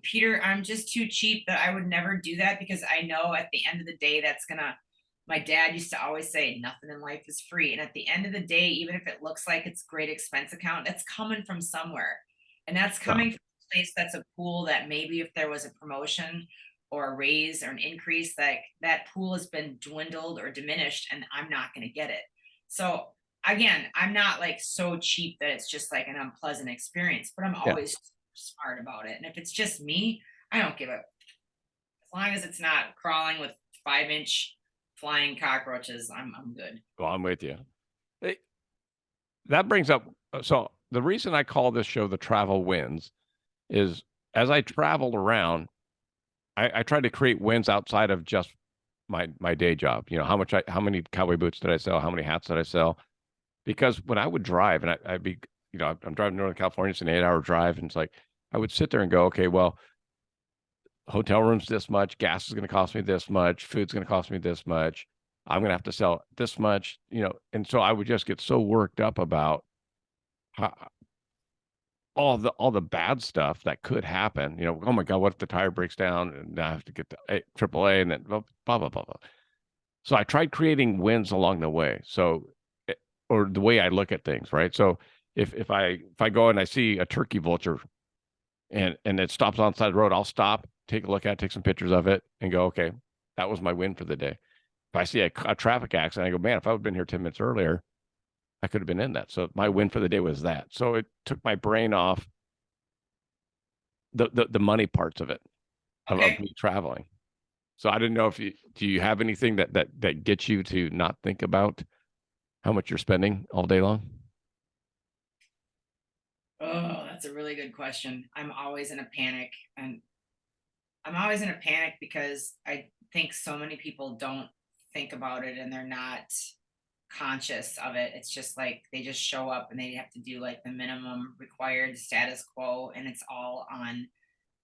Peter, I'm just too cheap that I would never do that because I know at the end of the day that's gonna. My dad used to always say nothing in life is free, and at the end of the day, even if it looks like it's great expense account, that's coming from somewhere, and that's coming from a place that's a pool that maybe if there was a promotion or a raise or an increase, like that pool has been dwindled or diminished, and I'm not going to get it. So again, I'm not like so cheap that it's just like an unpleasant experience, but I'm always smart about it. And if it's just me, I don't give a, as long as it's not crawling with 5-inch flying cockroaches, I'm good. Well, I'm with you. That brings up, so the reason I call this show The Travel Wins is as I traveled around, I tried to create wins outside of just my day job. You know, how many cowboy boots did I sell? How many hats did I sell? Because when I would drive and I'd be, you know, I'm driving to Northern California, it's an 8-hour drive. And it's like, I would sit there and go, okay, well, hotel room's this much, gas is going to cost me this much, food's going to cost me this much. I'm going to have to sell this much, you know. And so I would just get so worked up about how, all the bad stuff that could happen. You know, oh my God, what if the tire breaks down and I have to get the AAA and then blah, blah, blah, blah. So I tried creating wins along the way. So, or the way I look at things, right? So if I go and I see a turkey vulture and it stops on the side of the road, I'll stop, take a look at it, take some pictures of it and go, okay, that was my win for the day. If I see a traffic accident, I go, man, if I would have been here 10 minutes earlier, I could have been in that. So my win for the day was that. So it took my brain off the money parts of it, of me traveling. So I didn't know if do you have anything that gets you to not think about how much you're spending all day long? Oh, that's a really good question. I'm always in a panic, and I'm always in a panic because I think so many people don't think about it and they're not conscious of it. It's just like they just show up and they have to do like the minimum required status quo, and it's all on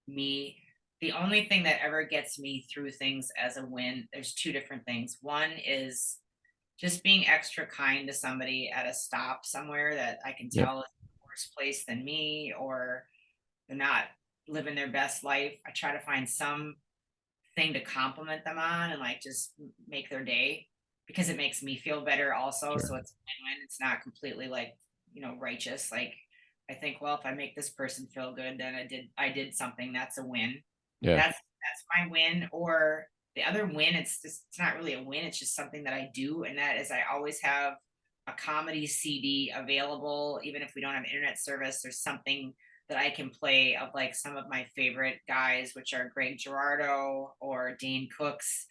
me. The only thing that ever gets me through things as a win, there's two different things. One is just being extra kind to somebody at a stop somewhere that I can tell is a worse place than me, or they're not living their best life. I try to find some thing to compliment them on and like just make their day, because it makes me feel better also. So it's win-win. It's not completely like, you know, righteous. Like I think, well, if I make this person feel good, then I did something. That's a win. That's my win. Or the other win, it's not really a win. It's just something that I do. And that is, I always have a comedy CD available. Even if we don't have internet service, there's something that I can play of like some of my favorite guys, which are Greg Girardo or Dane Cook's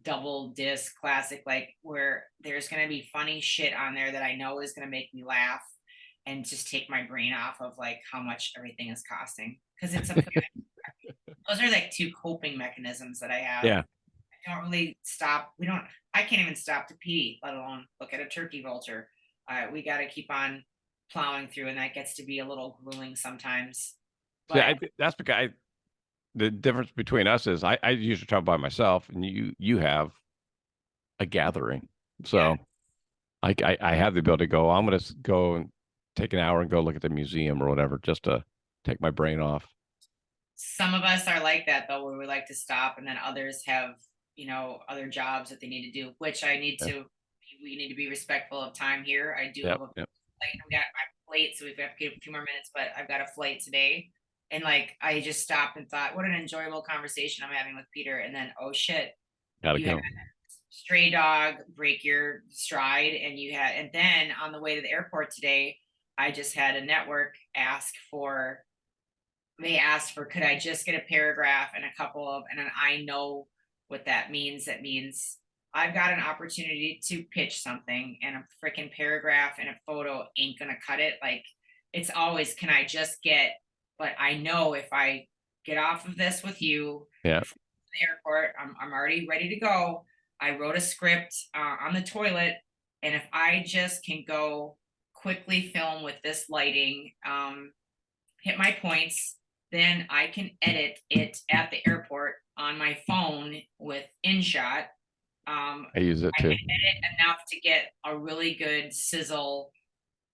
double disc classic, like where there's going to be funny shit on there that I know is going to make me laugh and just take my brain off of like how much everything is costing. Because it's those are like two coping mechanisms that I have. Yeah. I don't really stop. I can't even stop to pee, let alone look at a turkey vulture. We got to keep on plowing through, and that gets to be a little grueling sometimes. But yeah, that's because the difference between us is I usually travel by myself, and you have a gathering. So I have the ability to go, I'm going to go and take an hour and go look at the museum or whatever, just to take my brain off. Some of us are like that though, where we like to stop, and then others have, other jobs that they need to do, which we need to be respectful of time here. I do have a Yep. flight. We got my flight, so we've got a few more minutes, but I've got a flight today. And like, I just stopped and thought, what an enjoyable conversation I'm having with Peter. And then, oh shit, Gotta you go. had stray dog break your stride, and then on the way to the airport today, I just had a network they asked for, could I just get a paragraph and and then I know what that means. That means I've got an opportunity to pitch something, and a freaking paragraph and a photo ain't gonna cut it. Like, it's always, can I just get, but I know if I get off of this with you, Yeah. before the airport, I'm already ready to go. I wrote a script on the toilet, and if I just can go quickly film with this lighting, hit my points, then I can edit it at the airport on my phone with InShot. I use it I too. can edit enough to get a really good sizzle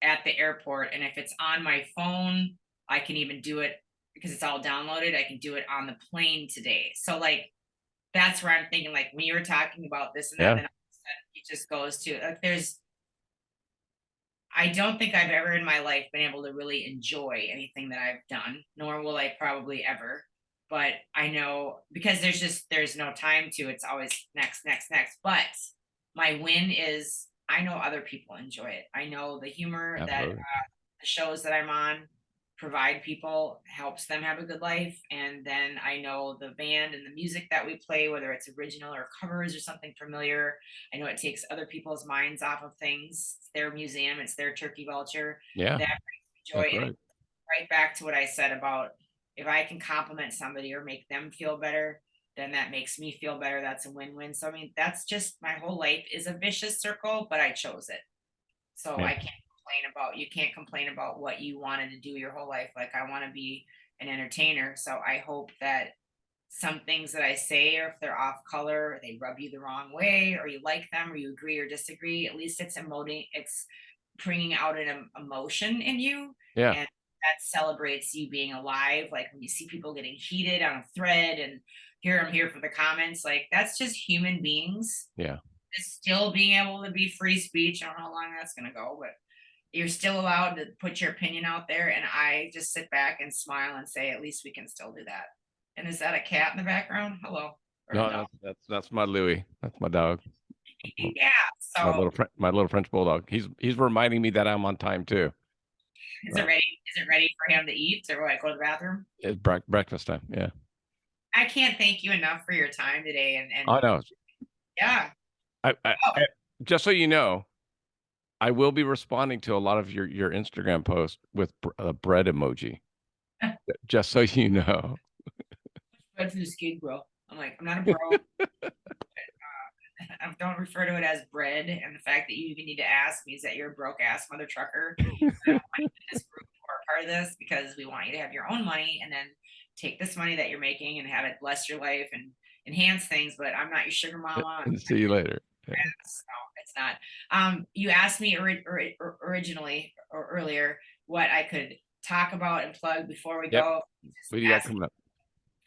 at the airport. And if it's on my phone, I can even do it because it's all downloaded. I can do it on the plane today. So like, that's where I'm thinking, like, when you were talking about this and that, Yeah. then all of a sudden it just goes to like, I don't think I've ever in my life been able to really enjoy anything that I've done, nor will I probably ever. But I know, because there's no time to, it's always next, next, next. But my win is, I know other people enjoy it. I know the humor that Absolutely. the shows that I'm on provide people, helps them have a good life. And then I know the band and the music that we play, whether it's original or covers or something familiar, I know it takes other people's minds off of things. It's their museum, it's their turkey vulture. Yeah. That brings me That's joy. right. And right back to what I said about, if I can compliment somebody or make them feel better, then that makes me feel better. That's a win-win. So I mean, that's just, my whole life is a vicious circle, but I chose it. So Yeah. you can't complain about what you wanted to do your whole life. Like, I want to be an entertainer. So I hope that some things that I say, or if they're off color, or they rub you the wrong way, or you like them, or you agree or disagree, at least it's bringing out an emotion in you. Yeah. And that celebrates you being alive. Like, when you see people getting heated on a thread, and here I'm here for the comments, like, that's just human beings. Yeah. It's still being able to be free speech. I don't know how long that's going to go, but you're still allowed to put your opinion out there. And I just sit back and smile and say, at least we can still do that. And is that a cat in the background? Hello. No, that's my Louie. That's my dog. Yeah. My So my little French bulldog. He's reminding me that I'm on time too. is it ready? Is it ready for him to eat, or what? Go to the bathroom? It's breakfast time. Yeah. I can't thank you enough for your time today. And I know. yeah. Just so you know, I will be responding to a lot of your Instagram posts with a bread emoji. Just so you know. Bread for the skid, bro. I'm like, I'm not a bro. Don't refer to it as bread. And the fact that you even need to ask means that you're a broke ass mother trucker. I don't want you in this group or a part of this, because we want you to have your own money, and then take this money that you're making and have it bless your life and enhance things. But I'm not your sugar mama. See you later. Yeah. No, it's not. You asked me originally or earlier what I could talk about and plug before we go. What do you got coming up?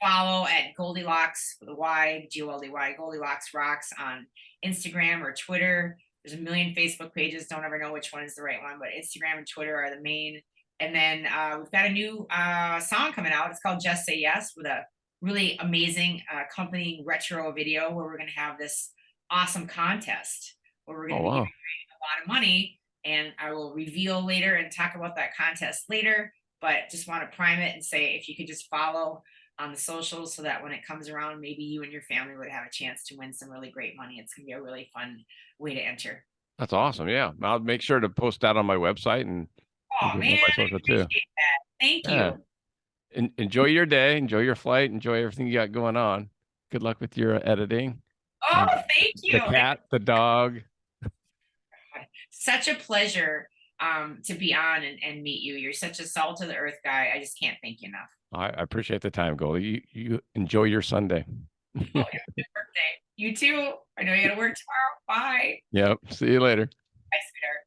Follow at Goldylocks with a Y, Goldy, Goldylocks Rocks on Instagram or Twitter. There's a million Facebook pages. Don't ever know which one is the right one, but Instagram and Twitter are the main. And then we've got a new song coming out. It's called Just Say Yes, with a really amazing accompanying retro video, where we're going to have this awesome contest where we're going to be giving a lot of money. And I will reveal later and talk about that contest later. But just want to prime it and say, if you could just follow on the socials, so that when it comes around, maybe you and your family would have a chance to win some really great money. It's gonna be a really fun way to enter. That's awesome. Yeah, I'll make sure to post that on my website and Oh man, I appreciate that. Thank you. Enjoy your day, enjoy your flight, enjoy everything you got going on. Good luck with your editing. Oh, thank you. The cat, the dog. Such a pleasure to be on and meet you. You're such a salt of the earth guy. I just can't thank you enough. I appreciate the time, Goldie. You enjoy your Sunday. Oh, yeah, good birthday. You too. I know you got to work tomorrow. Bye. Yep. See you later. Bye, sweetheart.